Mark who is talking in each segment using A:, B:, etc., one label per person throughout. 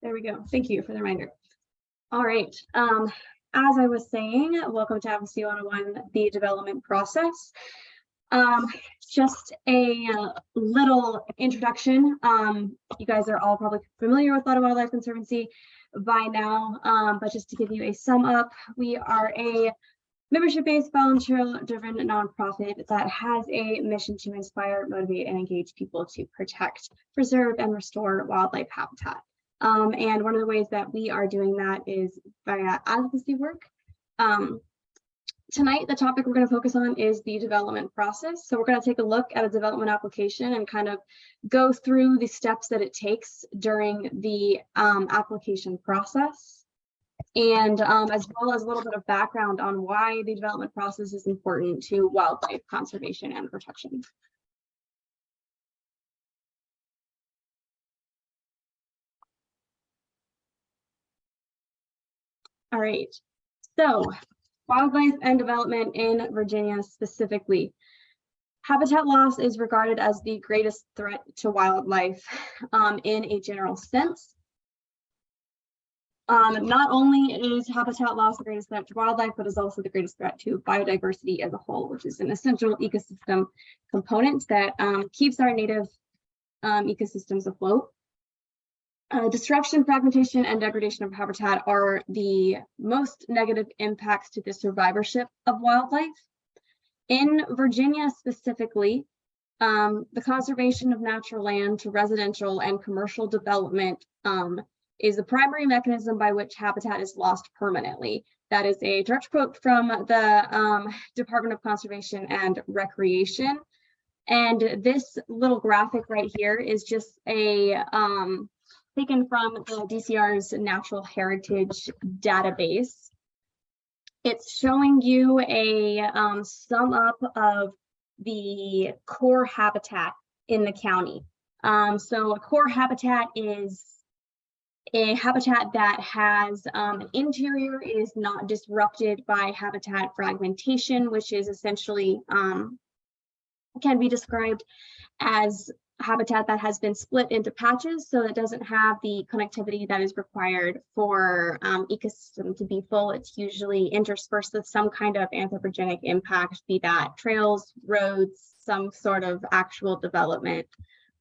A: There we go. Thank you for the reminder. All right. As I was saying, welcome to Advocacy 101, the development process. Just a little introduction. You guys are all probably familiar with Loudoun Wildlife Conservancy by now, but just to give you a sum up, we are a membership-based, volunteer-driven nonprofit that has a mission to inspire, motivate, and engage people to protect, preserve, and restore wildlife habitat. And one of the ways that we are doing that is via advocacy work. Tonight, the topic we're going to focus on is the development process. So we're going to take a look at a development application and kind of go through the steps that it takes during the application process. And as well as a little bit of background on why the development process is important to wildlife conservation and protection. All right, so wildlife and development in Virginia specifically. Habitat loss is regarded as the greatest threat to wildlife in a general sense. Not only is habitat loss the greatest threat to wildlife, but is also the greatest threat to biodiversity as a whole, which is an essential ecosystem component that keeps our native ecosystems afloat. Disruption, fragmentation, and degradation of habitat are the most negative impacts to the survivorship of wildlife. In Virginia specifically, the conservation of natural land to residential and commercial development is the primary mechanism by which habitat is lost permanently. That is a direct quote from the Department of Conservation and Recreation. And this little graphic right here is just a taken from the DCR's Natural Heritage database. It's showing you a sum up of the core habitat in the county. So a core habitat is a habitat that has an interior is not disrupted by habitat fragmentation, which is essentially can be described as habitat that has been split into patches, so it doesn't have the connectivity that is required for ecosystem to be full. It's usually interspersed with some kind of anthropogenic impact, be that trails, roads, some sort of actual development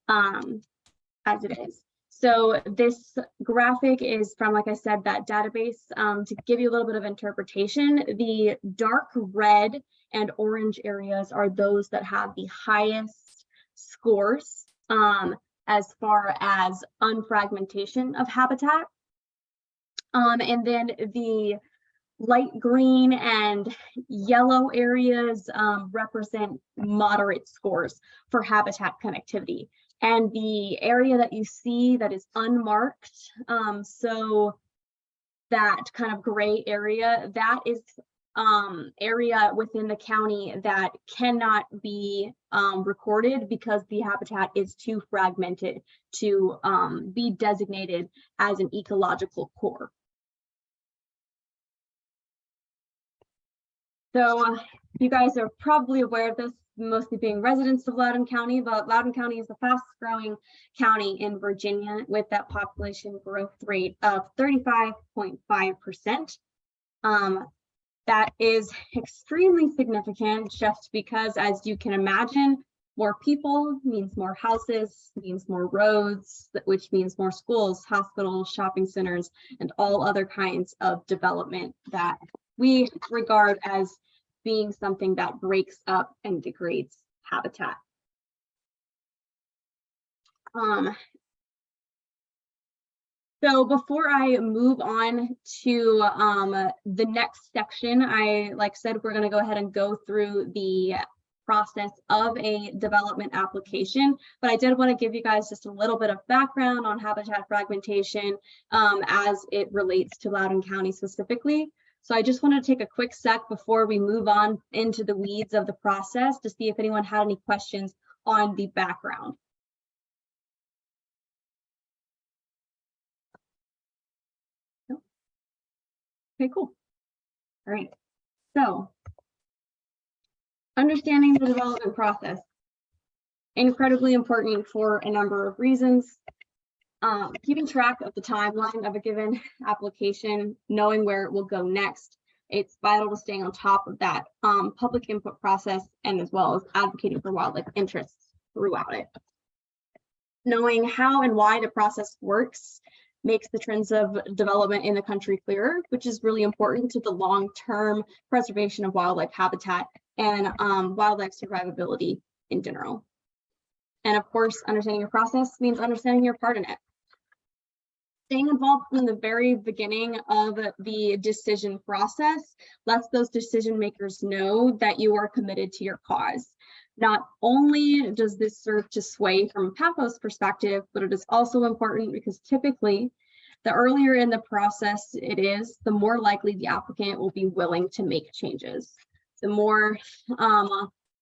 A: as it is. So this graphic is from, like I said, that database. To give you a little bit of interpretation, the dark red and orange areas are those that have the highest scores as far as unfragmentation of habitat. And then the light green and yellow areas represent moderate scores for habitat connectivity. And the area that you see that is unmarked, so that kind of gray area, that is area within the county that cannot be recorded because the habitat is too fragmented to be designated as an ecological core. So you guys are probably aware of this, mostly being residents of Loudoun County, but Loudoun County is the fastest growing county in Virginia with that population growth rate of 35.5%. That is extremely significant just because, as you can imagine, more people means more houses, means more roads, which means more schools, hospitals, shopping centers, and all other kinds of development that we regard as being something that breaks up and degrades habitat. So before I move on to the next section, like I said, we're going to go ahead and go through the process of a development application, but I did want to give you guys just a little bit of background on habitat fragmentation as it relates to Loudoun County specifically. So I just want to take a quick sec before we move on into the weeds of the process to see if anyone had any questions on the background. Okay, cool. All right, so understanding the development process, incredibly important for a number of reasons. Keeping track of the timeline of a given application, knowing where it will go next, it's vital to staying on top of that public input process, and as well as advocating for wildlife interests throughout it. Knowing how and why the process works makes the trends of development in the country clearer, which is really important to the long-term preservation of wildlife habitat and wildlife survivability in general. And of course, understanding your process means understanding your part in it. Staying involved from the very beginning of the decision process lets those decision makers know that you are committed to your cause. Not only does this serve to sway from a PAPO's perspective, but it is also important because typically the earlier in the process it is, the more likely the applicant will be willing to make changes. The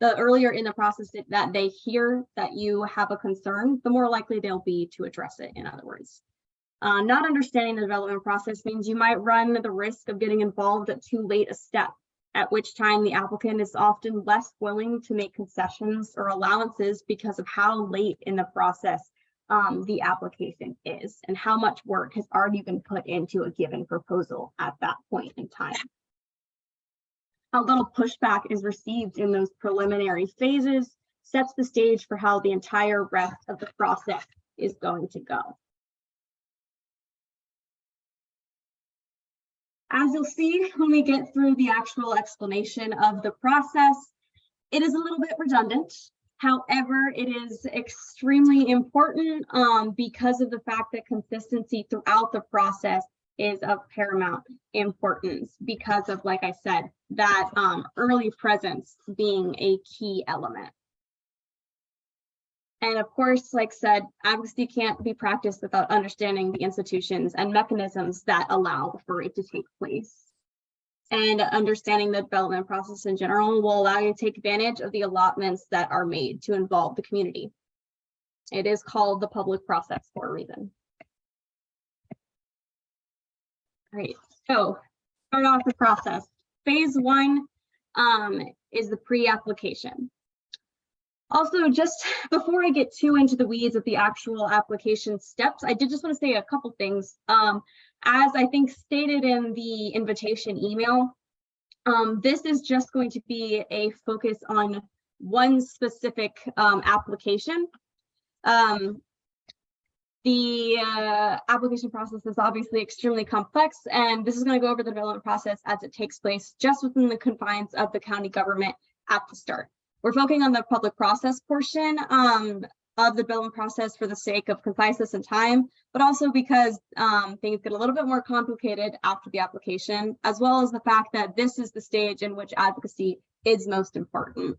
A: earlier in the process that they hear that you have a concern, the more likely they'll be to address it, in other words. Not understanding the development process means you might run the risk of getting involved at too late a step, at which time the applicant is often less willing to make concessions or allowances because of how late in the process the application is and how much work has already been put into a given proposal at that point in time. How little pushback is received in those preliminary phases sets the stage for how the entire rest of the process is going to go. As you'll see when we get through the actual explanation of the process, it is a little bit redundant. However, it is extremely important because of the fact that consistency throughout the process is of paramount importance because of, like I said, that early presence being a key element. And of course, like I said, advocacy can't be practiced without understanding the institutions and mechanisms that allow for it to take place. And understanding the development process in general will allow you to take advantage of the allotments that are made to involve the community. It is called the public process for a reason. All right, so start off the process. Phase one is the pre-application. Also, just before I get too into the weeds of the actual application steps, I did just want to say a couple things. As I think stated in the invitation email, this is just going to be a focus on one specific application. The application process is obviously extremely complex, and this is going to go over the development process as it takes place just within the confines of the county government at the start. We're focusing on the public process portion of the development process for the sake of conciseness and time, but also because things get a little bit more complicated after the application, as well as the fact that this is the stage in which advocacy is most important.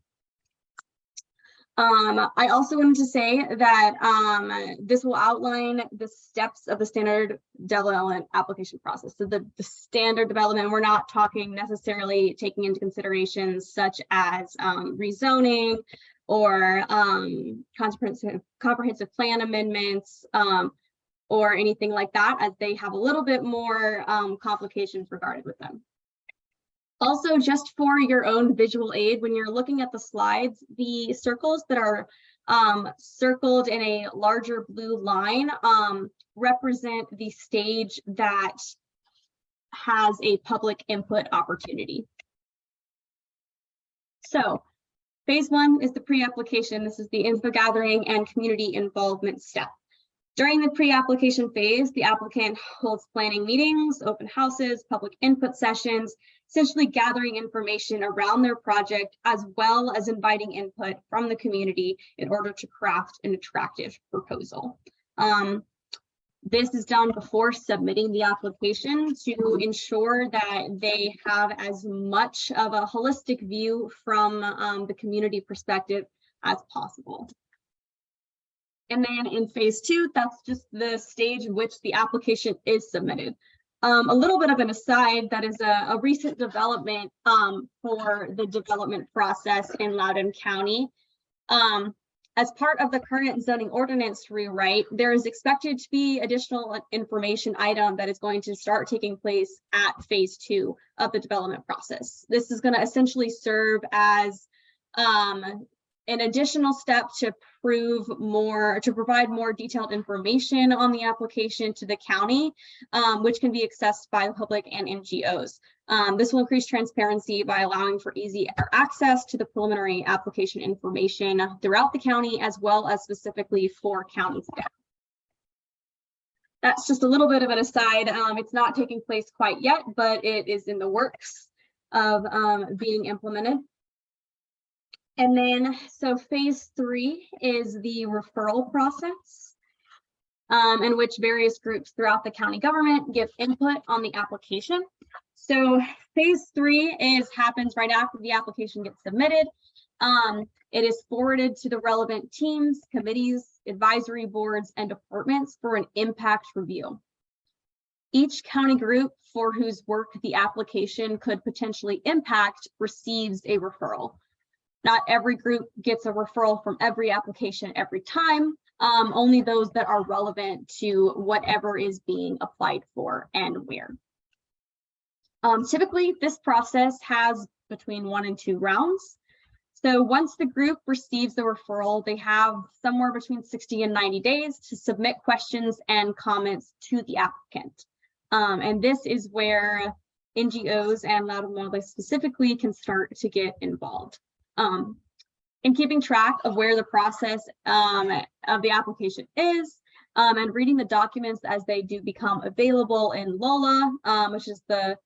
A: I also wanted to say that this will outline the steps of the standard development application process. So the standard development, we're not talking necessarily taking into considerations such as rezoning or comprehensive plan amendments or anything like that, as they have a little bit more complications regarded with them. Also, just for your own visual aid, when you're looking at the slides, the circles that are circled in a larger blue line represent the stage that has a public input opportunity. So phase one is the pre-application. This is the info gathering and community involvement step. During the pre-application phase, the applicant holds planning meetings, open houses, public input sessions, essentially gathering information around their project, as well as inviting input from the community in order to craft an attractive proposal. This is done before submitting the application to ensure that they have as much of a holistic view from the community perspective as possible. And then in phase two, that's just the stage in which the application is submitted. A little bit of an aside, that is a recent development for the development process in Loudoun County. As part of the current zoning ordinance rewrite, there is expected to be additional information item that is going to start taking place at phase two of the development process. This is going to essentially serve as an additional step to provide more detailed information on the application to the county, which can be accessed by the public and NGOs. This will increase transparency by allowing for easy access to the preliminary application information throughout the county, as well as specifically for county staff. That's just a little bit of an aside. It's not taking place quite yet, but it is in the works of being implemented. And then, so phase 3 is the referral process, in which various groups throughout the county government give input on the application. So phase 3 happens right after the application gets submitted. It is forwarded to the relevant teams, committees, advisory boards, and departments for an impact review. Each county group for whose work the application could potentially impact receives a referral. Not every group gets a referral from every application every time, only those that are relevant to whatever is being applied for and where. Typically, this process has between 1 and 2 rounds. So once the group receives the referral, they have somewhere between 60 and 90 days to submit questions and comments to the applicant. And this is where NGOs and Loudoun Wildlife specifically can start to get involved. In keeping track of where the process of the application is, and reading the documents as they do become available in LOLA, which is the,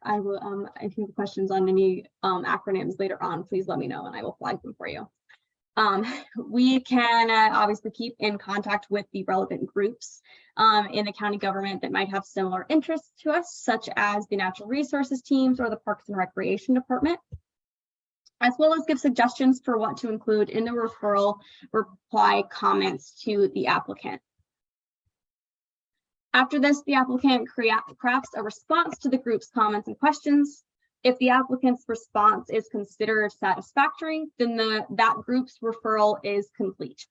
A: I will, if you have questions on any acronyms later on, please let me know and I will flag them for you. We can obviously keep in contact with the relevant groups in the county government that might have similar interests to us, such as the natural resources teams or the Parks and Recreation Department, as well as give suggestions for what to include in the referral reply comments to the applicant. After this, the applicant crafts a response to the group's comments and questions. If the applicant's response is considered satisfactory, then that group's referral is complete.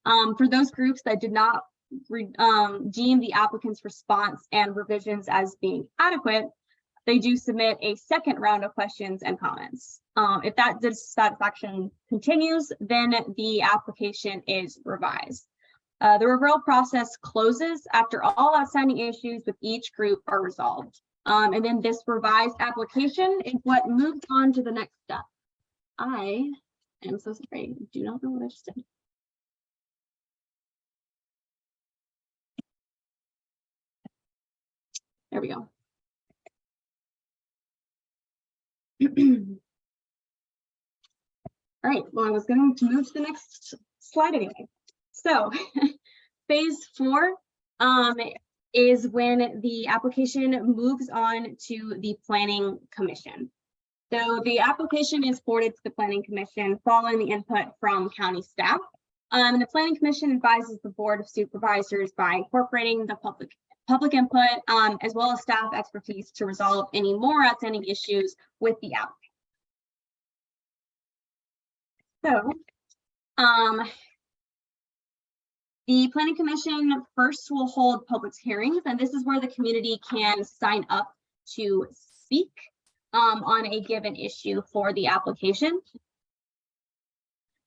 A: For those groups that did not deem the applicant's response and revisions as being adequate, they do submit a second round of questions and comments. If that dissatisfaction continues, then the application is revised. The referral process closes after all outstanding issues with each group are resolved. And then this revised application is what moves on to the next step. I am so sorry, I do not know what I just did. There we go. All right, well, I was going to move to the next slide anyway. So phase 4 is when the application moves on to the Planning Commission. So the application is forwarded to the Planning Commission following the input from county staff. The Planning Commission advises the Board of Supervisors by incorporating the public input as well as staff expertise to resolve any more outstanding issues with the applicant. So the Planning Commission first will hold public hearings, and this is where the community can sign up to speak on a given issue for the application.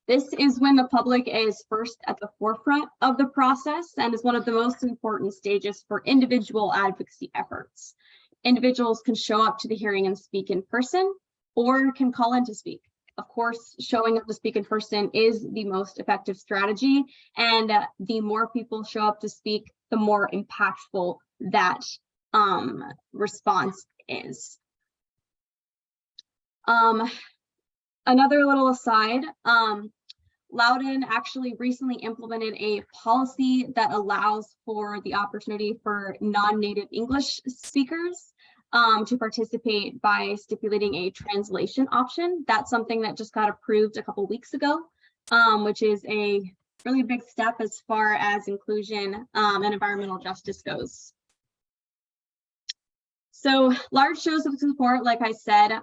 A: This is when the public is first at the forefront of the process and is one of the most important stages for individual advocacy efforts. Individuals can show up to the hearing and speak in person or can call in to speak. Of course, showing up to speak in person is the most effective strategy, and the more people show up to speak, the more impactful that response is. Another little aside, Loudoun actually recently implemented a policy that allows for the opportunity for non-native English speakers to participate by stipulating a translation option. That's something that just got approved a couple weeks ago, which is a really big step as far as inclusion and environmental justice goes. So large shows of support, like I said,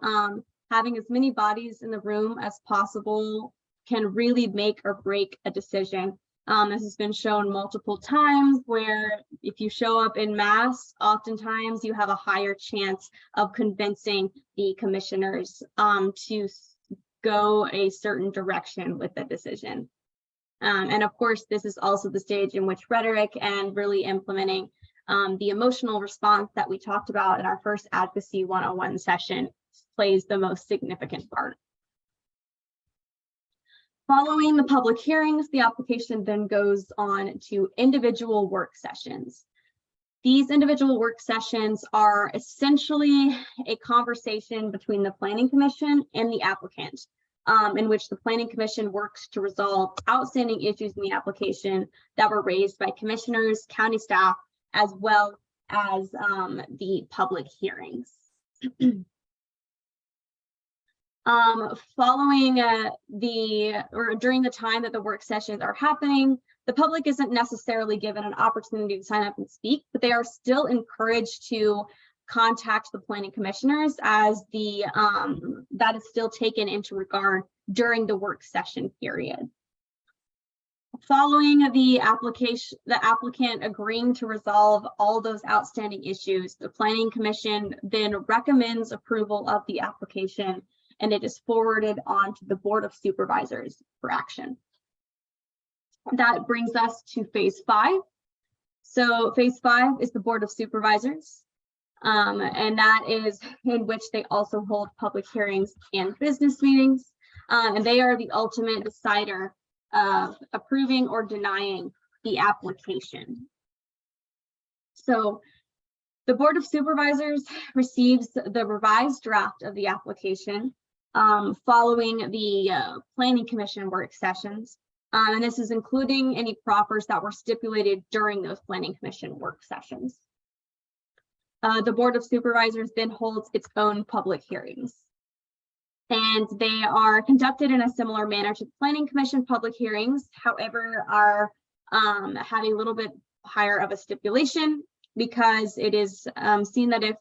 A: having as many bodies in the room as possible can really make or break a decision. This has been shown multiple times where if you show up in mass, oftentimes you have a higher chance of convincing the commissioners to go a certain direction with the decision. And of course, this is also the stage in which rhetoric and really implementing the emotional response that we talked about in our first Advocacy 101 session plays the most significant part. Following the public hearings, the application then goes on to individual work sessions. These individual work sessions are essentially a conversation between the Planning Commission and the applicant, in which the Planning Commission works to resolve outstanding issues in the application that were raised by commissioners, county staff, as well as the public hearings. Following during the time that the work sessions are happening, the public isn't necessarily given an opportunity to sign up and speak, but they are still encouraged to contact the planning commissioners, as that is still taken into regard during the work session period. Following the applicant agreeing to resolve all those outstanding issues, the Planning Commission then recommends approval of the application, and it is forwarded on to the Board of Supervisors for action. That brings us to phase 5. So phase 5 is the Board of Supervisors, and that is in which they also hold public hearings and business meetings, and they are the ultimate decider of approving or denying the application. So the Board of Supervisors receives the revised draft of the application following the Planning Commission work sessions. And this is including any proffers that were stipulated during those Planning Commission work sessions. The Board of Supervisors then holds its own public hearings, and they are conducted in a similar manner to Planning Commission public hearings, however, are have a little bit higher of a stipulation, because it is seen that if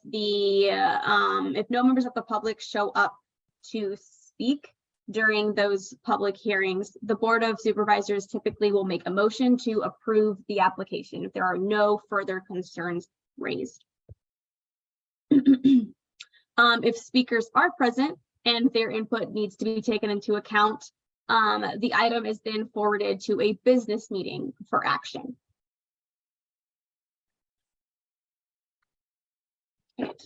A: no members of the public show up to speak during those public hearings, the Board of Supervisors typically will make a motion to approve the application if there are no further concerns raised. If speakers are present and their input needs to be taken into account, the item is then forwarded to a business meeting for action. Right.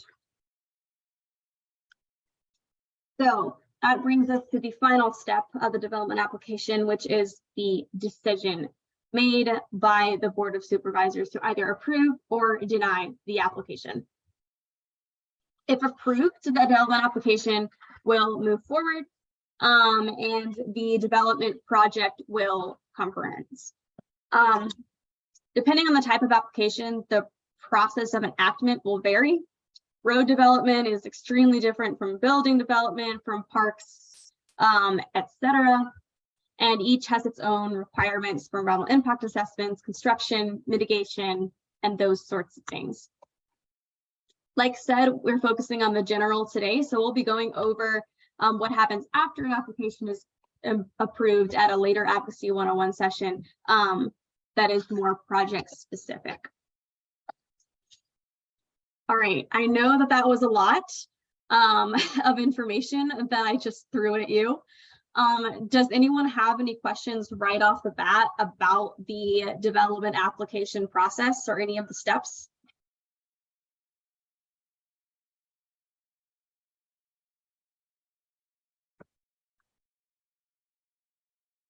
A: So that brings us to the final step of the development application, which is the decision made by the Board of Supervisors to either approve or deny the application. If approved, the development application will move forward, and the development project will commence. Depending on the type of application, the process of enactment will vary. Road development is extremely different from building development, from parks, etc. And each has its own requirements for environmental impact assessments, construction, mitigation, and those sorts of things. Like said, we're focusing on the general today, so we'll be going over what happens after an application is approved at a later Advocacy 101 session that is more project specific. All right, I know that that was a lot of information that I just threw at you. Does anyone have any questions right off the bat about the development application process or any of the steps?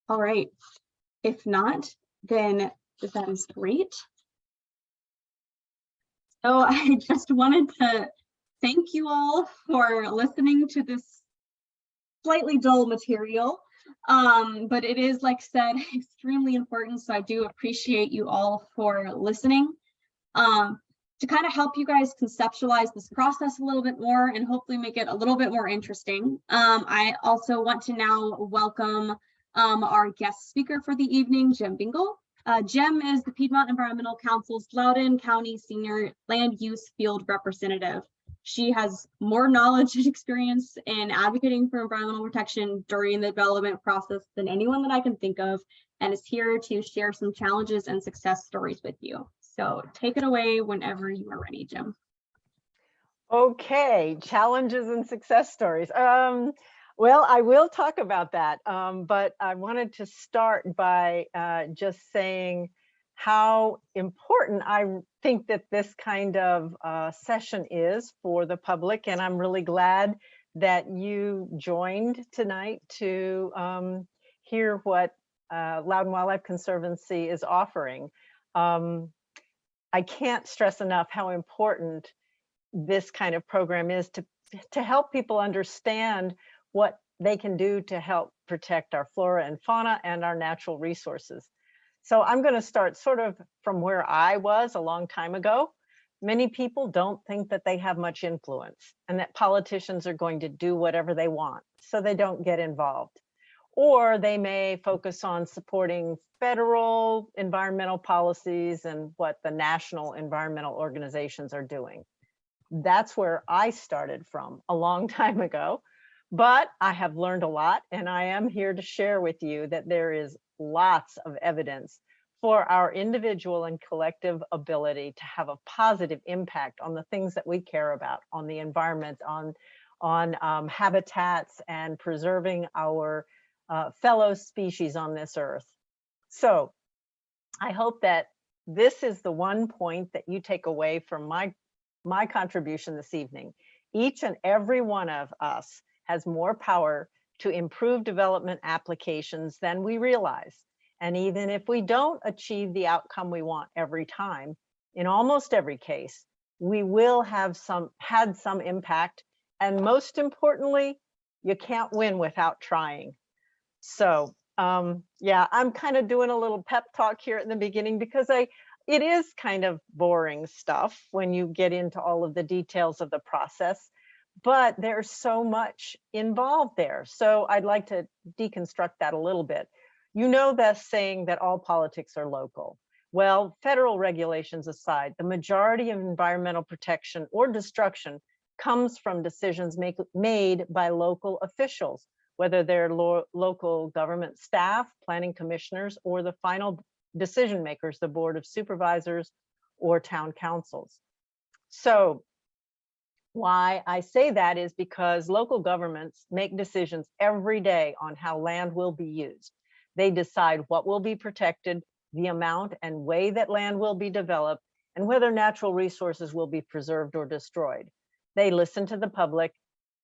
A: All right, if not, then that is great. So I just wanted to thank you all for listening to this slightly dull material, but it is, like said, extremely important. So I do appreciate you all for listening. To kind of help you guys conceptualize this process a little bit more and hopefully make it a little bit more interesting, I also want to now welcome our guest speaker for the evening, Gem Bingol. Gem is the Piedmont Environmental Council's Loudoun County Senior Land Use Field Representative. She has more knowledge and experience in advocating for environmental protection during the development process than anyone that I can think of, and is here to share some challenges and success stories with you. So take it away whenever you are ready, Gem.
B: Okay, challenges and success stories. Well, I will talk about that, but I wanted to start by just saying how important I think that this kind of session is for the public, and I'm really glad that you joined tonight to hear what Loudoun Wildlife Conservancy is offering. Um, I can't stress enough how important this kind of program is to help people understand what they can do to help protect our flora and fauna and our natural resources. So I'm going to start sort of from where I was a long time ago. Many people don't think that they have much influence and that politicians are going to do whatever they want, so they don't get involved. Or they may focus on supporting federal environmental policies and what the national environmental organizations are doing. That's where I started from a long time ago, but I have learned a lot, and I am here to share with you that there is lots of evidence for our individual and collective ability to have a positive impact on the things that we care about, on the environment, on habitats, and preserving our fellow species on this earth. So I hope that this is the one point that you take away from my contribution this evening. Each and every one of us has more power to improve development applications than we realize. And even if we don't achieve the outcome we want every time, in almost every case, we will have had some impact. And most importantly, you can't win without trying. So yeah, I'm kind of doing a little pep talk here at the beginning because it is kind of boring stuff when you get into all of the details of the process, but there's so much involved there. So I'd like to deconstruct that a little bit. You know the saying that all politics are local. Well, federal regulations aside, the majority of environmental protection or destruction comes from decisions made by local officials, whether they're local government staff, planning commissioners, or the final decision makers, the board of supervisors or town councils. So why I say that is because local governments make decisions every day on how land will be used. They decide what will be protected, the amount and way that land will be developed, and whether natural resources will be preserved or destroyed. They listen to the public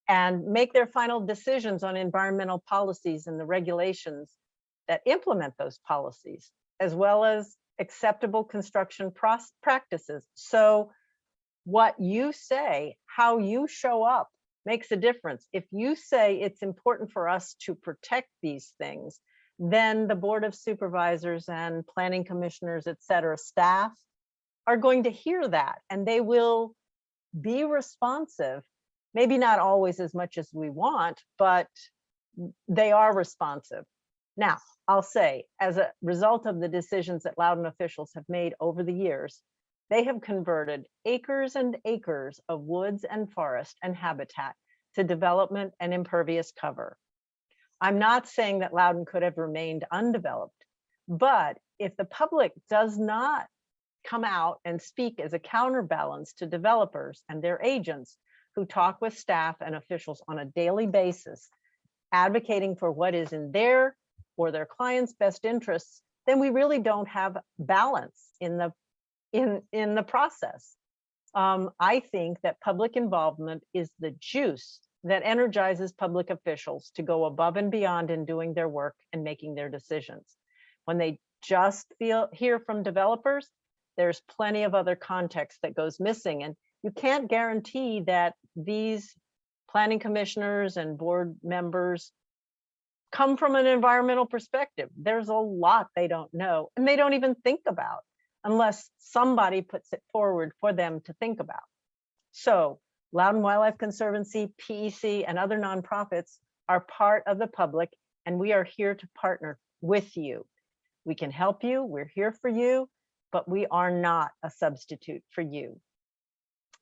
B: and make their final decisions on environmental policies and the regulations that implement those policies, as well as acceptable construction practices. So what you say, how you show up makes a difference. If you say it's important for us to protect these things, then the board of supervisors and planning commissioners, et cetera, staff are going to hear that, and they will be responsive. Maybe not always as much as we want, but they are responsive. Now, I'll say, as a result of the decisions that Loudoun officials have made over the years, they have converted acres and acres of woods and forest and habitat to development and impervious cover. I'm not saying that Loudoun could have remained undeveloped, but if the public does not come out and speak as a counterbalance to developers and their agents who talk with staff and officials on a daily basis, advocating for what is in their or their clients' best interests, then we really don't have balance in the process. I think that public involvement is the juice that energizes public officials to go above and beyond in doing their work and making their decisions. When they just hear from developers, there's plenty of other context that goes missing. And you can't guarantee that these planning commissioners and board members come from an environmental perspective. There's a lot they don't know, and they don't even think about unless somebody puts it forward for them to think about. So Loudoun Wildlife Conservancy, PEC, and other nonprofits are part of the public, and we are here to partner with you. We can help you, we're here for you, but we are not a substitute for you.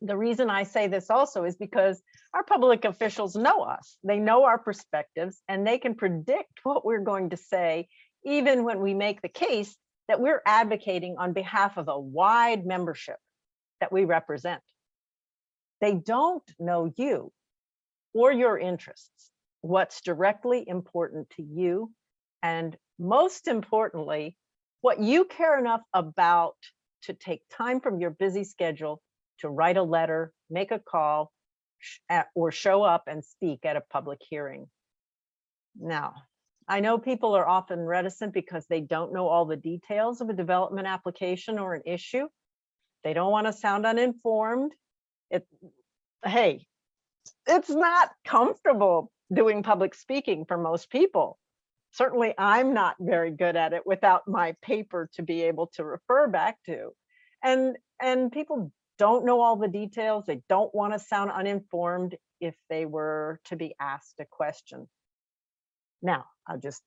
B: The reason I say this also is because our public officials know us. They know our perspectives, and they can predict what we're going to say, even when we make the case that we're advocating on behalf of a wide membership that we represent. They don't know you or your interests. what's directly important to you, and most importantly, what you care enough about to take time from your busy schedule to write a letter, make a call, or show up and speak at a public hearing. Now, I know people are often reticent because they don't know all the details of a development application or an issue. They don't want to sound uninformed. Hey, it's not comfortable doing public speaking for most people. Certainly, I'm not very good at it without my paper to be able to refer back to. And people don't know all the details. They don't want to sound uninformed if they were to be asked a question. Now, I'll just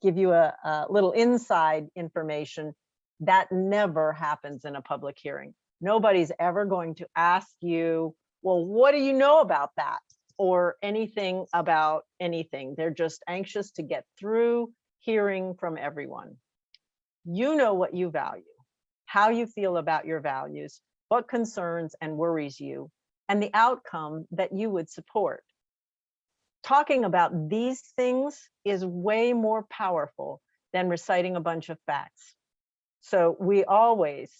B: give you a little inside information. That never happens in a public hearing. Nobody's ever going to ask you, well, what do you know about that? Or anything about anything. They're just anxious to get through hearing from everyone. You know what you value, how you feel about your values, what concerns and worries you, and the outcome that you would support. Talking about these things is way more powerful than reciting a bunch of facts. So we always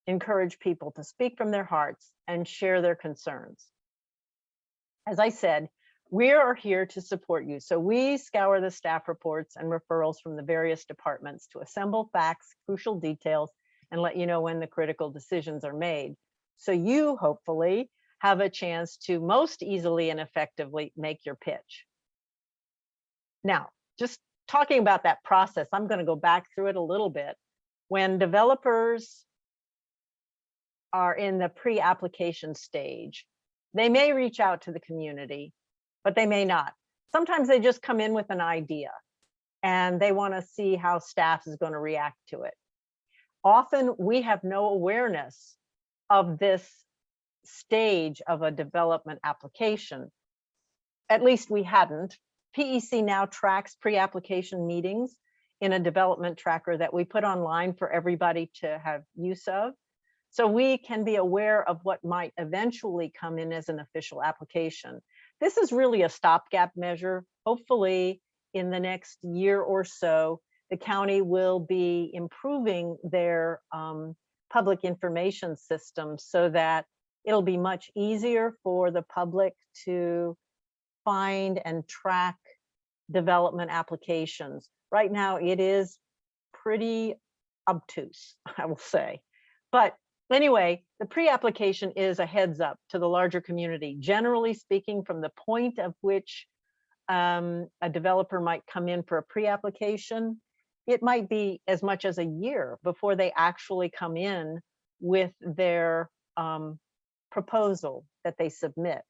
B: encourage people to speak from their hearts and share their concerns. As I said, we are here to support you. So we scour the staff reports and referrals from the various departments to assemble facts, crucial details, and let you know when the critical decisions are made. So you hopefully have a chance to most easily and effectively make your pitch. Now, just talking about that process, I'm going to go back through it a little bit. When developers are in the pre-application stage, they may reach out to the community, but they may not. Sometimes they just come in with an idea and they want to see how staff is going to react to it. Often we have no awareness of this stage of a development application. At least we hadn't. PEC now tracks pre-application meetings in a development tracker that we put online for everybody to have use of. So we can be aware of what might eventually come in as an official application. This is really a stopgap measure. Hopefully in the next year or so, the county will be improving their public information system so that it'll be much easier for the public to find and track development applications. Right now, it is pretty obtuse, I will say. But anyway, the pre-application is a heads up to the larger community. Generally speaking, from the point of which a developer might come in for a pre-application, it might be as much as a year before they actually come in with their proposal that they submit.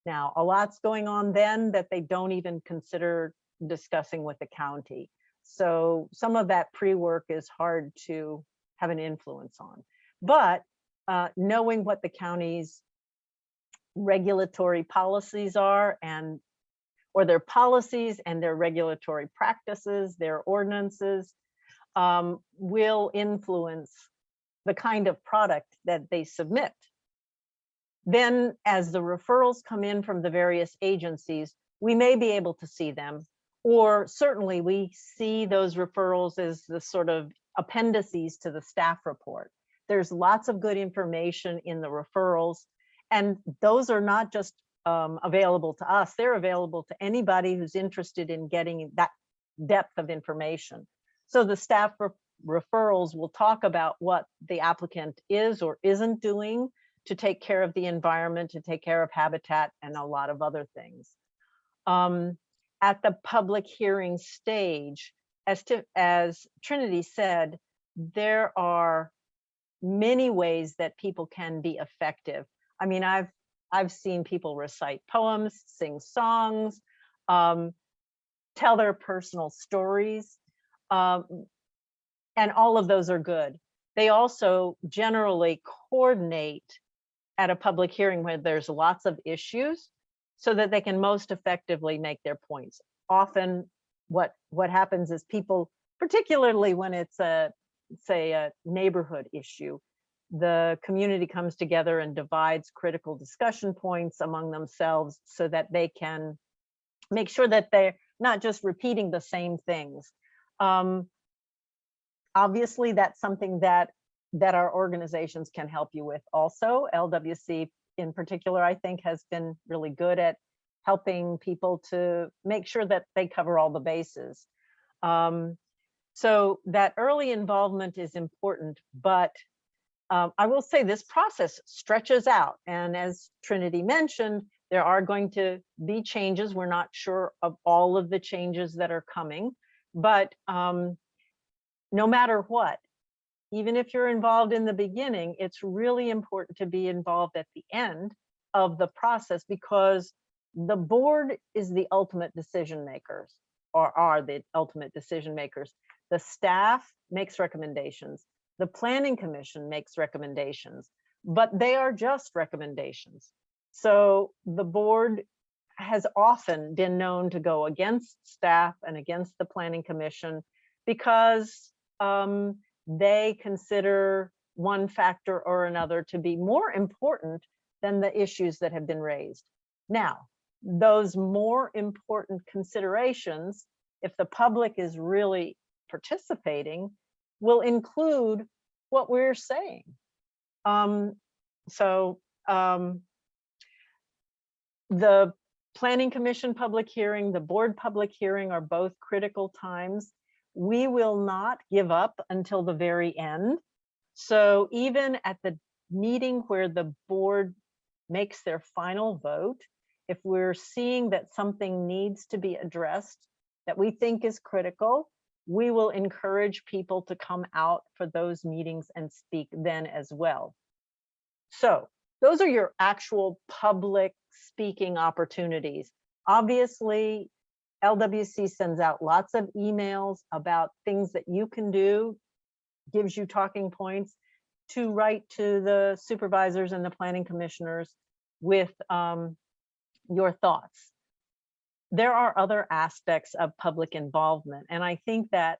B: Now, a lot's going on then that they don't even consider discussing with the county. So some of that pre-work is hard to have an influence on. But knowing what the county's regulatory policies are or their policies and their regulatory practices, their ordinances, will influence the kind of product that they submit. Then as the referrals come in from the various agencies, we may be able to see them, or certainly we see those referrals as the sort of appendices to the staff report. There's lots of good information in the referrals, and those are not just available to us, they're available to anybody who's interested in getting that depth of information. So the staff referrals will talk about what the applicant is or isn't doing to take care of the environment, to take care of habitat, and a lot of other things. At the public hearing stage, as Trinity said, there are many ways that people can be effective. I mean, I've seen people recite poems, sing songs, tell their personal stories, and all of those are good. They also generally coordinate at a public hearing where there's lots of issues so that they can most effectively make their points. Often what happens is people, particularly when it's say a neighborhood issue, the community comes together and divides critical discussion points among themselves so that they can make sure that they're not just repeating the same things. Obviously, that's something that our organizations can help you with also. LWC in particular, I think, has been really good at helping people to make sure that they cover all the bases. So that early involvement is important, but I will say this process stretches out. And as Trinity mentioned, there are going to be changes. We're not sure of all of the changes that are coming, but no matter what, even if you're involved in the beginning, it's really important to be involved at the end of the process, because the board is the ultimate decision makers, or are the ultimate decision makers. The staff makes recommendations. The planning commission makes recommendations, but they are just recommendations. So the board has often been known to go against staff and against the planning commission because they consider one factor or another to be more important than the issues that have been raised. Now, those more important considerations, if the public is really participating, will include what we're saying. The planning commission public hearing, the board public hearing are both critical times. We will not give up until the very end. So even at the meeting where the board makes their final vote, if we're seeing that something needs to be addressed that we think is critical, we will encourage people to come out for those meetings and speak then as well. So those are your actual public speaking opportunities. Obviously, LWC sends out lots of emails about things that you can do, gives you talking points to write to the supervisors and the planning commissioners with your thoughts. There are other aspects of public involvement, and I think that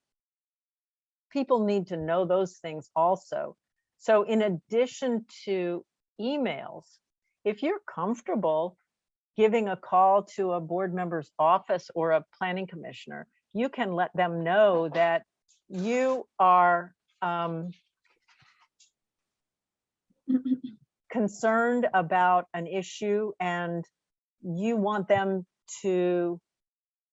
B: people need to know those things also. So in addition to emails, if you're comfortable giving a call to a board member's office or a planning commissioner, you can let them know that you are concerned about an issue and you want them to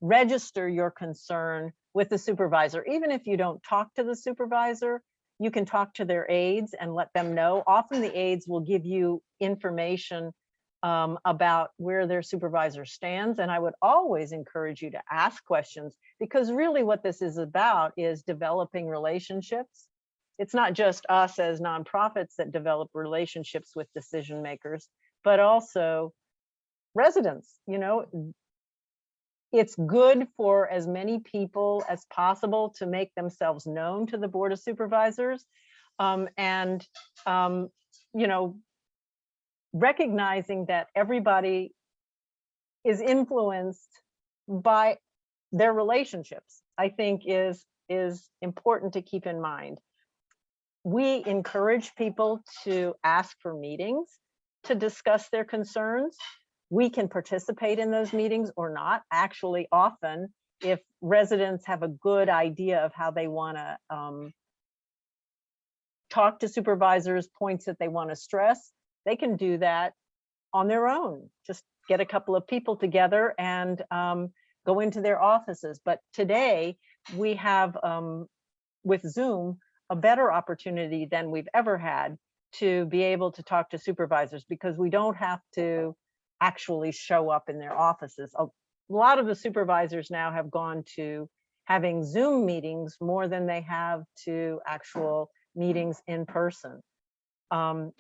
B: register your concern with the supervisor. Even if you don't talk to the supervisor, you can talk to their aides and let them know. Often the aides will give you information about where their supervisor stands. And I would always encourage you to ask questions, because really what this is about is developing relationships. It's not just us as nonprofits that develop relationships with decision makers, but also residents. You know, it's good for as many people as possible to make themselves known to the Board of Supervisors, and you know, recognizing that everybody is influenced by their relationships, I think is important to keep in mind. We encourage people to ask for meetings to discuss their concerns. We can participate in those meetings or not. Actually, often, if residents have a good idea of how they want to talk to supervisors, points that they want to stress, they can do that on their own. Just get a couple of people together and go into their offices. But today we have, with Zoom, a better opportunity than we've ever had to be able to talk to supervisors, because we don't have to actually show up in their offices. A lot of the supervisors now have gone to having Zoom meetings more than they have to actual meetings in person. I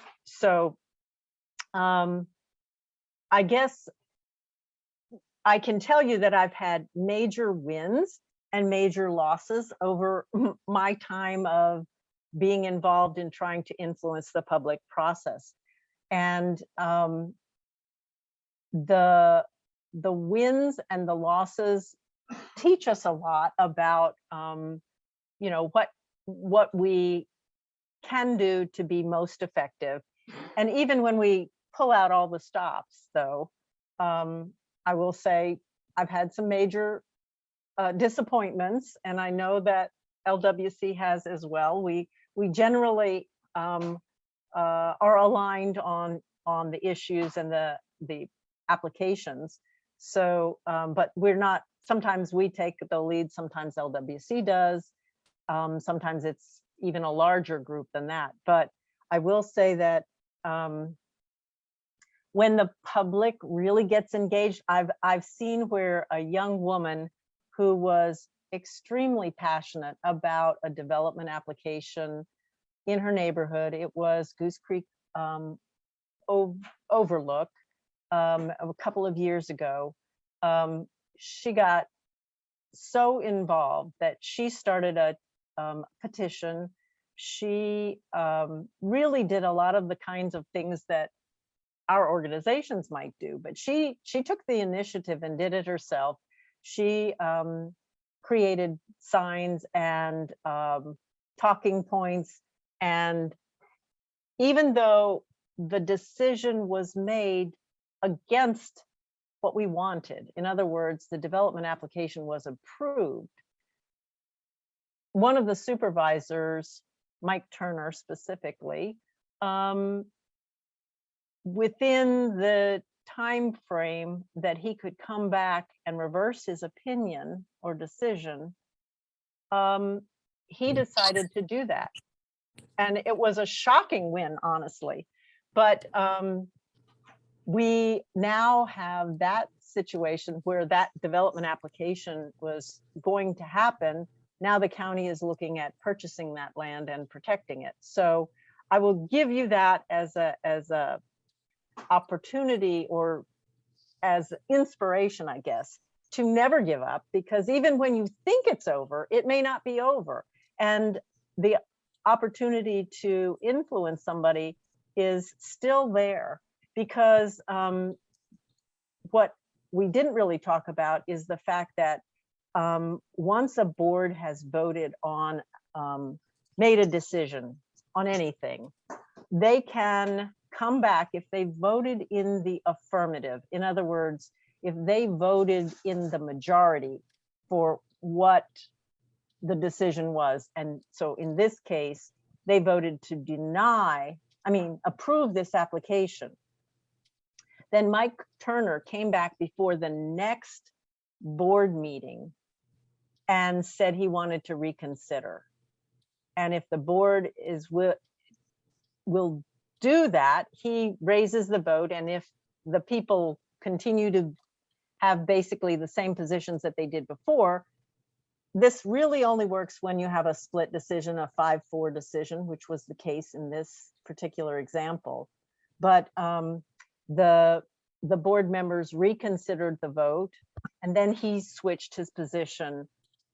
B: guess I can tell you that I've had major wins and major losses over my time of being involved in trying to influence the public process. And the wins and the losses teach us a lot about you know, what we can do to be most effective. And even when we pull out all the stops, though, I will say I've had some major disappointments, and I know that LWC has as well. We generally are aligned on the issues and the applications. So, but we're not. Sometimes we take the lead. Sometimes LWC does. Sometimes it's even a larger group than that. But I will say that when the public really gets engaged, I've seen where a young woman who was extremely passionate about a development application in her neighborhood. It was Goose Creek Overlook a couple of years ago. She got so involved that she started a petition. She really did a lot of the kinds of things that our organizations might do, but she took the initiative and did it herself. She created signs and talking points, and even though the decision was made against what we wanted, in other words, the development application was approved, one of the supervisors, Mike Turner specifically, within the time frame that he could come back and reverse his opinion or decision, he decided to do that. And it was a shocking win, honestly. But we now have that situation where that development application was going to happen. Now the county is looking at purchasing that land and protecting it. So I will give you that as a opportunity or as inspiration, I guess, to never give up, because even when you think it's over, it may not be over. And the opportunity to influence somebody is still there, because what we didn't really talk about is the fact that once a board has voted on, made a decision on anything, they can come back if they voted in the affirmative. In other words, if they voted in the majority for what the decision was. And so in this case, they voted to approve this application. Then Mike Turner came back before the next board meeting and said he wanted to reconsider. And if the board will do that, he raises the vote. And if the people continue to have basically the same positions that they did before, this really only works when you have a split decision, a 5-4 decision, which was the case in this particular example. But the board members reconsidered the vote, and then he switched his position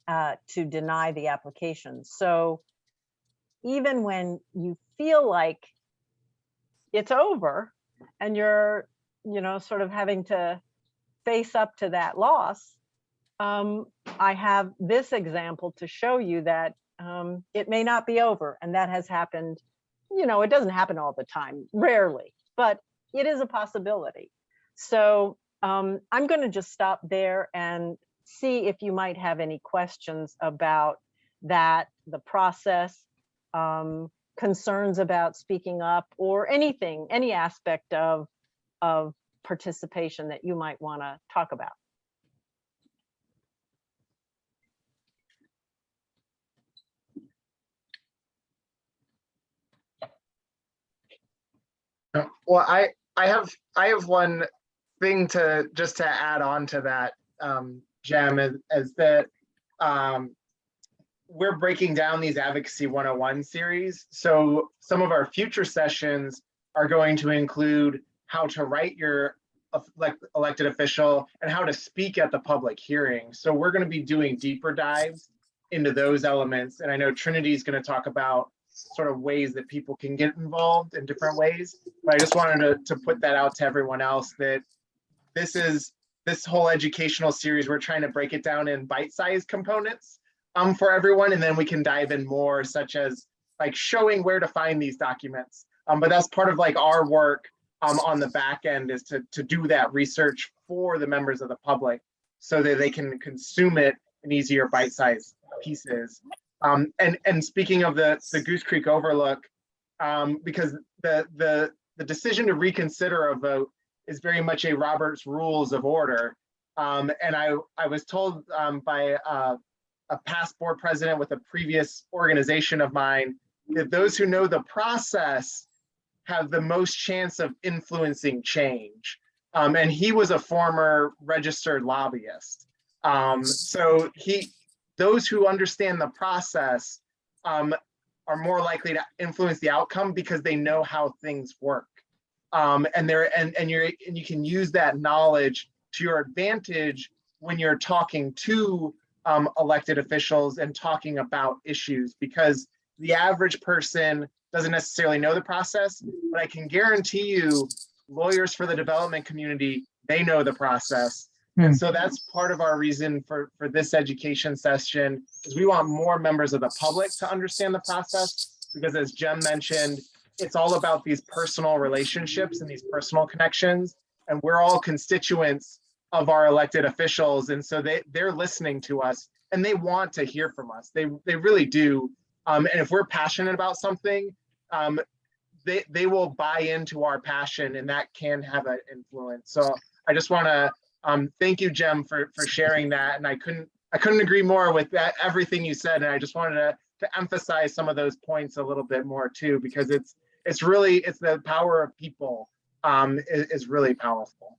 B: to deny the application. So even when you feel like it's over and you're, sort of having to face up to that loss, I have this example to show you that it may not be over. And that has happened, it doesn't happen all the time, rarely, but it is a possibility. So I'm going to just stop there and see if you might have any questions about that, the process, concerns about speaking up, or anything, any aspect of participation that you might want to talk about.
C: Well, I have one thing to add on to that, Gem, is that we're breaking down these Advocacy 101 series. So some of our future sessions are going to include how to write your elected official and how to speak at the public hearing. So we're going to be doing deeper dives into those elements. And I know Trinity is going to talk about sort of ways that people can get involved in different ways. But I just wanted to put that out to everyone else, that this whole educational series, we're trying to break it down in bite-sized components for everyone, and then we can dive in more, such as like showing where to find these documents. But that's part of like our work on the back end, is to do that research for the members of the public. so that they can consume it in easier bite-sized pieces. And speaking of the Goose Creek overlook, because the decision to reconsider a vote is very much a Robert's Rules of Order. And I was told by a past board president with a previous organization of mine that those who know the process have the most chance of influencing change. And he was a former registered lobbyist. So those who understand the process are more likely to influence the outcome because they know how things work. And you can use that knowledge to your advantage when you're talking to elected officials and talking about issues, because the average person doesn't necessarily know the process, but I can guarantee you lawyers for the development community, they know the process. And so that's part of our reason for this education session, is we want more members of the public to understand the process, because as Gem mentioned, it's all about these personal relationships and these personal connections, and we're all constituents of our elected officials. And so they're listening to us and they want to hear from us. They really do. And if we're passionate about something, they will buy into our passion, and that can have an influence. So I just want to thank you, Gem, for sharing that. And I couldn't agree more with that, everything you said. And I just wanted to emphasize some of those points a little bit more too, because it's the power of people is really powerful.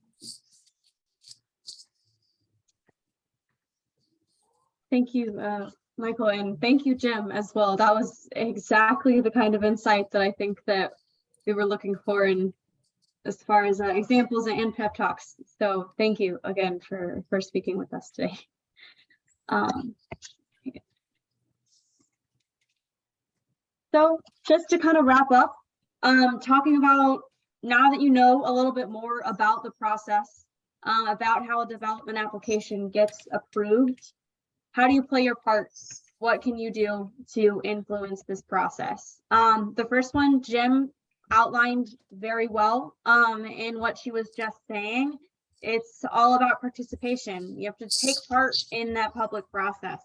A: Thank you, Michael, and thank you, Jim, as well. That was exactly the kind of insight that I think that we were looking for in as far as examples and pep talks. So thank you again for speaking with us today. So just to kind of wrap up, talking about, now that you know a little bit more about the process, about how a development application gets approved, how do you play your part? What can you do to influence this process? The first one, Jim outlined very well in what she was just saying. It's all about participation. You have to take part in that public process.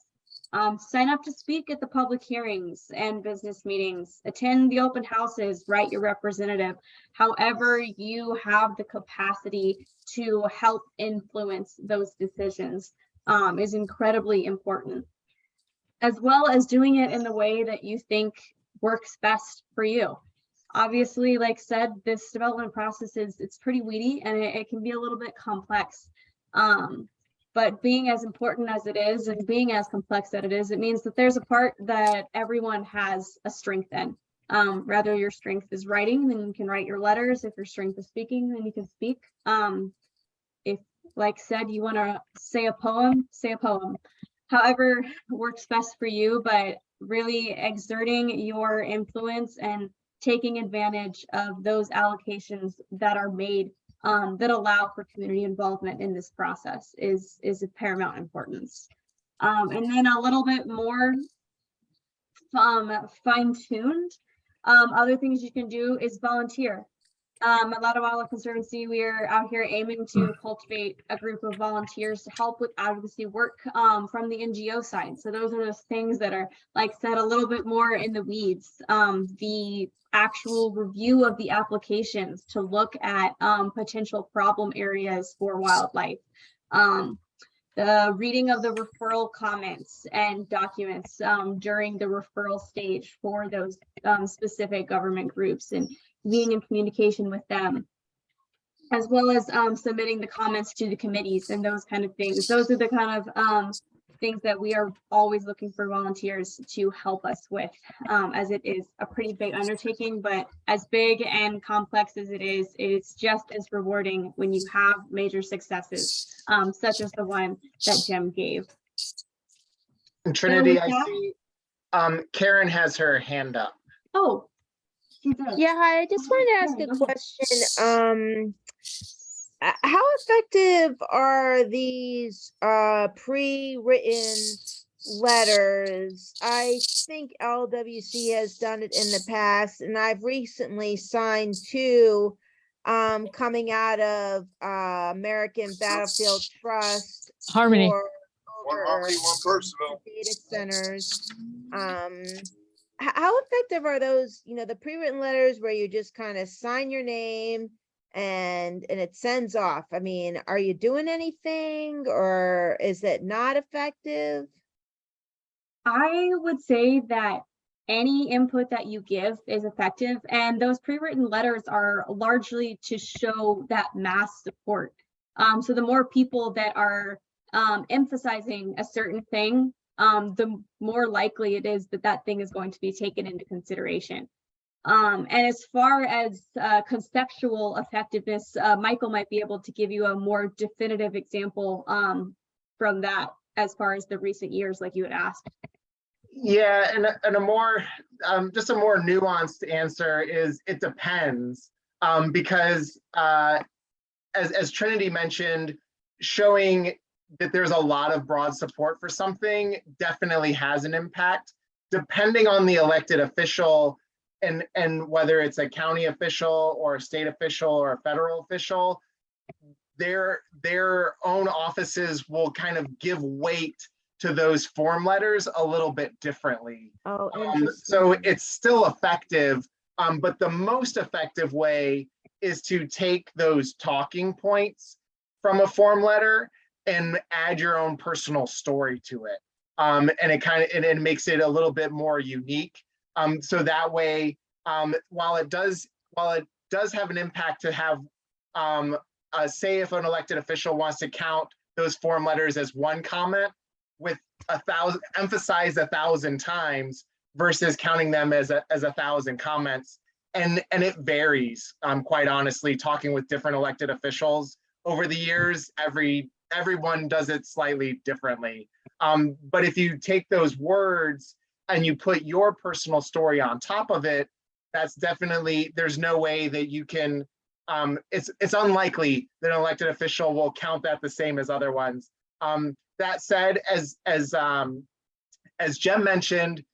A: Sign up to speak at the public hearings and business meetings, attend the open houses, write your representative. However, you have the capacity to help influence those decisions is incredibly important, as well as doing it in the way that you think works best for you. Obviously, like said, this development process it's pretty weedy and it can be a little bit complex. But being as important as it is and being as complex that it is, it means that there's a part that everyone has a strength in. Rather your strength is writing, then you can write your letters. If your strength is speaking, then you can speak. If, like said, you want to say a poem, say a poem. However works best for you, but really exerting your influence and taking advantage of those allocations that are made that allow for community involvement in this process is of paramount importance. And then a little bit more fine-tuned, other things you can do is volunteer. At Loudoun Conservancy, we are out here aiming to cultivate a group of volunteers to help with advocacy work from the NGO side. So those are those things that are, like said, a little bit more in the weeds. The actual review of the applications to look at potential problem areas for wildlife. The reading of the referral comments and documents during the referral stage for those specific government groups, and being in communication with them, as well as submitting the comments to the committees and those kind of things. Those are the kind of things that we are always looking for volunteers to help us with, as it is a pretty big undertaking, but as big and complex as it is, it's just as rewarding when you have major successes, such as the one that Gem gave.
C: And Trinity, I see Karen has her hand up.
A: Oh.
D: Yeah, hi, I just wanted to ask a question. How effective are these pre-written letters? I think LWC has done it in the past, and I've recently signed two coming out of American Battlefield Trust
E: Harmony.
D: or
F: One
D: over
F: harmony, one personal.
D: data centers. How effective are those, the pre-written letters where you just kind of sign your name and it sends off? I mean, are you doing anything or is it not effective?
A: I would say that any input that you give is effective, and those pre-written letters are largely to show that mass support. So the more people that are emphasizing a certain thing, the more likely it is that that thing is going to be taken into consideration. And as far as conceptual effectiveness, Michael might be able to give you a more definitive example from that as far as the recent years, like you had asked.
C: Yeah, and a more just a more nuanced answer is it depends, because as Trinity mentioned, showing that there's a lot of broad support for something definitely has an impact, depending on the elected official and whether it's a county official or a state official or a federal official. Their own offices will kind of give weight to those form letters a little bit differently.
D: Oh,
C: So
D: interesting.
C: it's still effective, but the most effective way is to take those talking points from a form letter and add your own personal story to it. And it makes it a little bit more unique. So that way, while it does have an impact to have, say if an elected official wants to count those form letters as one comment, with 1,000 emphasized 1,000 times versus counting them as 1,000 comments, and it varies. Quite honestly, talking with different elected officials over the years, everyone does it slightly differently. But if you take those words and you put your personal story on top of it, that's definitely, there's no way that you can. It's unlikely that an elected official will count that the same as other ones. That said, as Gem mentioned,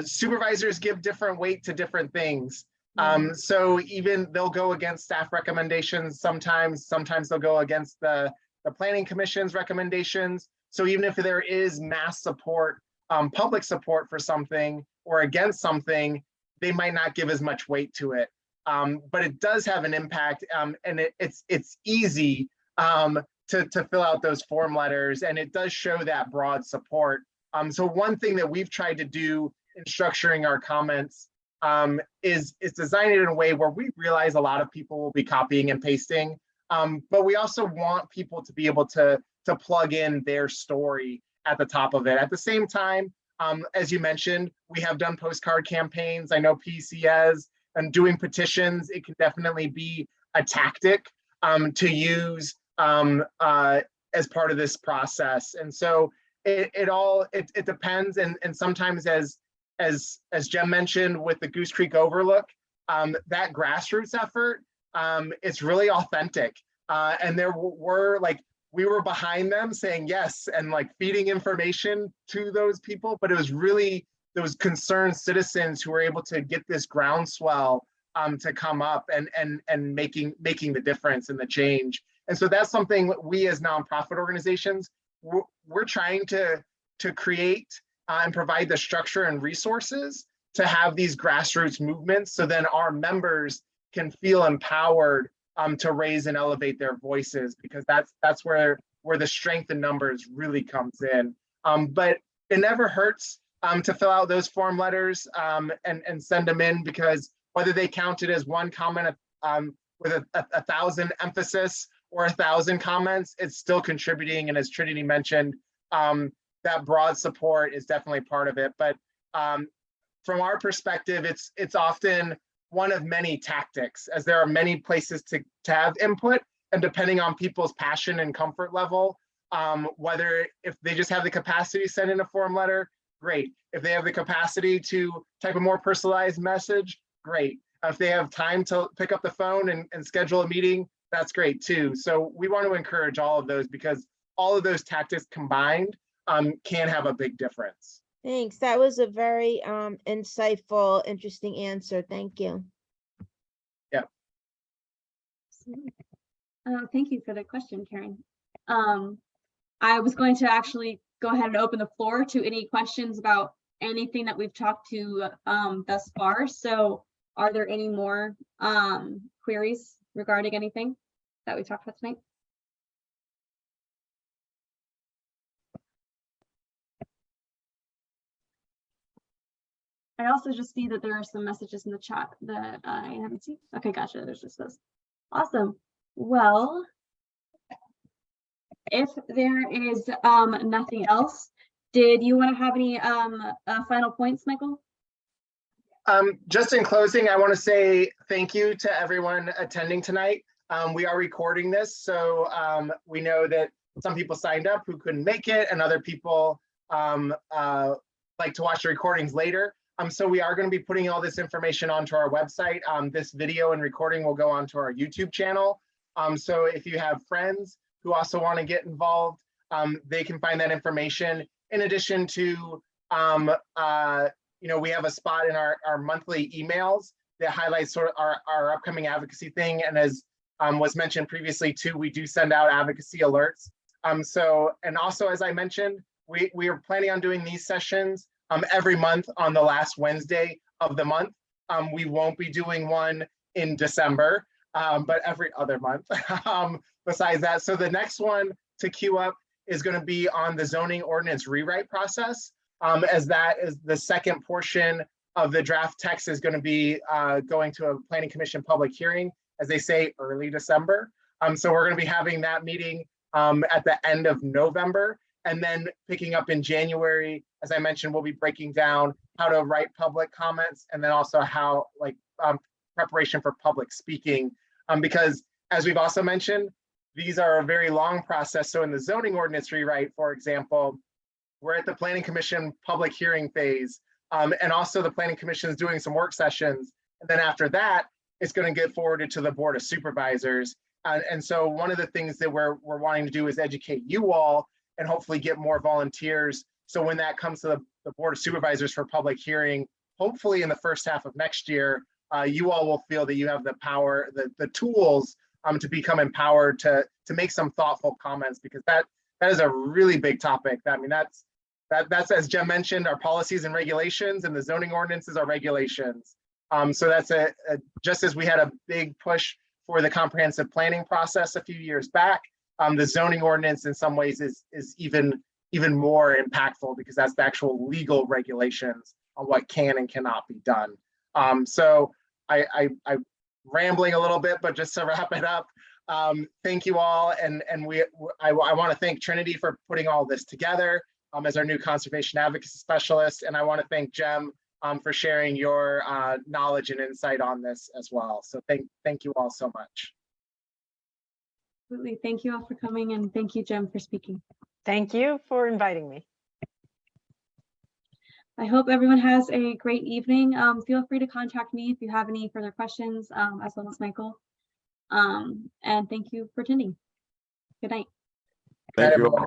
C: supervisors give different weight to different things. So even they'll go against staff recommendations sometimes they'll go against the planning commission's recommendations. So even if there is mass support, public support for something or against something, they might not give as much weight to it. But it does have an impact, and it's easy to fill out those form letters, and it does show that broad support. So one thing that we've tried to do in structuring our comments is design it in a way where we realize a lot of people will be copying and pasting, but we also want people to be able to plug in their story at the top of it. At the same time, as you mentioned, we have done postcard campaigns. I know PCS and doing petitions, it can definitely be a tactic to use as part of this process. And so it depends. And sometimes as Gem mentioned with the Goose Creek Overlook, that grassroots effort, it's really authentic. And there were we were behind them saying yes and feeding information to those people, but it was really those concerned citizens who were able to get this groundswell to come up and making the difference and the change. And so that's something we as nonprofit organizations, we're trying to create and provide the structure and resources to have these grassroots movements, so then our members can feel empowered to raise and elevate their voices, because that's where the strength in numbers really comes in. But it never hurts to fill out those form letters and send them in, because whether they count it as one comment with a 1,000 emphasis or 1,000 comments, it's still contributing. And as Trinity mentioned, that broad support is definitely part of it. But from our perspective, it's often one of many tactics, as there are many places to have input, and depending on people's passion and comfort level, whether if they just have the capacity to send in a form letter, great. If they have the capacity to type a more personalized message, great. If they have time to pick up the phone and schedule a meeting, that's great too. So we want to encourage all of those, because all of those tactics combined can have a big difference.
D: Thanks. That was a very insightful, interesting answer. Thank you.
C: Yeah.
A: Thank you for the question, Karen. I was going to actually go ahead and open the floor to any questions about anything that we've talked to thus far. So are there any more queries regarding anything that we talked about tonight? I also just see that there are some messages in the chat that I haven't seen. Okay, gotcha. There's just those. Awesome. Well, if there is nothing else, did you want to have any final points, Michael?
C: Just in closing, I want to say thank you to everyone attending tonight. We are recording this, so we know that some people signed up who couldn't make it, and other people like to watch the recordings later. So we are going to be putting all this information onto our website. This video and recording will go onto our YouTube channel. So if you have friends who also want to get involved, they can find that information. In addition to, we have a spot in our monthly emails that highlights sort of our upcoming advocacy thing. And as was mentioned previously too, we do send out advocacy alerts. And also, as I mentioned, we are planning on doing these sessions every month on the last Wednesday of the month. We won't be doing one in December, but every other month besides that. So the next one to queue up is going to be on the zoning ordinance rewrite process, as that is the second portion of the draft text is going to be going to a planning commission public hearing, as they say, early December. So we're going to be having that meeting at the end of November. And then picking up in January, as I mentioned, we'll be breaking down how to write public comments, and then also how preparation for public speaking. Because as we've also mentioned, these are a very long process. So in the zoning ordinance rewrite, for example, we're at the planning commission public hearing phase. And also the planning commission is doing some work sessions. And then after that, it's going to get forwarded to the board of supervisors. And so one of the things that we're wanting to do is educate you all and hopefully get more volunteers. So when that comes to the Board of Supervisors for public hearing, hopefully in the first half of next year, you all will feel that you have the power, the tools to become empowered to make some thoughtful comments, because that is a really big topic. I mean, that's as Gem mentioned, our policies and regulations, and the zoning ordinances are regulations. So that's just as we had a big push for the comprehensive planning process a few years back, the zoning ordinance in some ways is even more impactful, because that's the actual legal regulations on what can and cannot be done. So I'm rambling a little bit, but just to wrap it up, thank you all, and I want to thank Trinity for putting all this together as our new conservation advocacy specialist, and I want to thank Gem for sharing your knowledge and insight on this as well. So thank you all so much.
A: Absolutely. Thank you all for coming, and thank you, Gem, for speaking.
B: Thank you for inviting me.
A: I hope everyone has a great evening. Feel free to contact me if you have any further questions, as well as Michael. And thank you for attending. Good night.
E: Thank you all.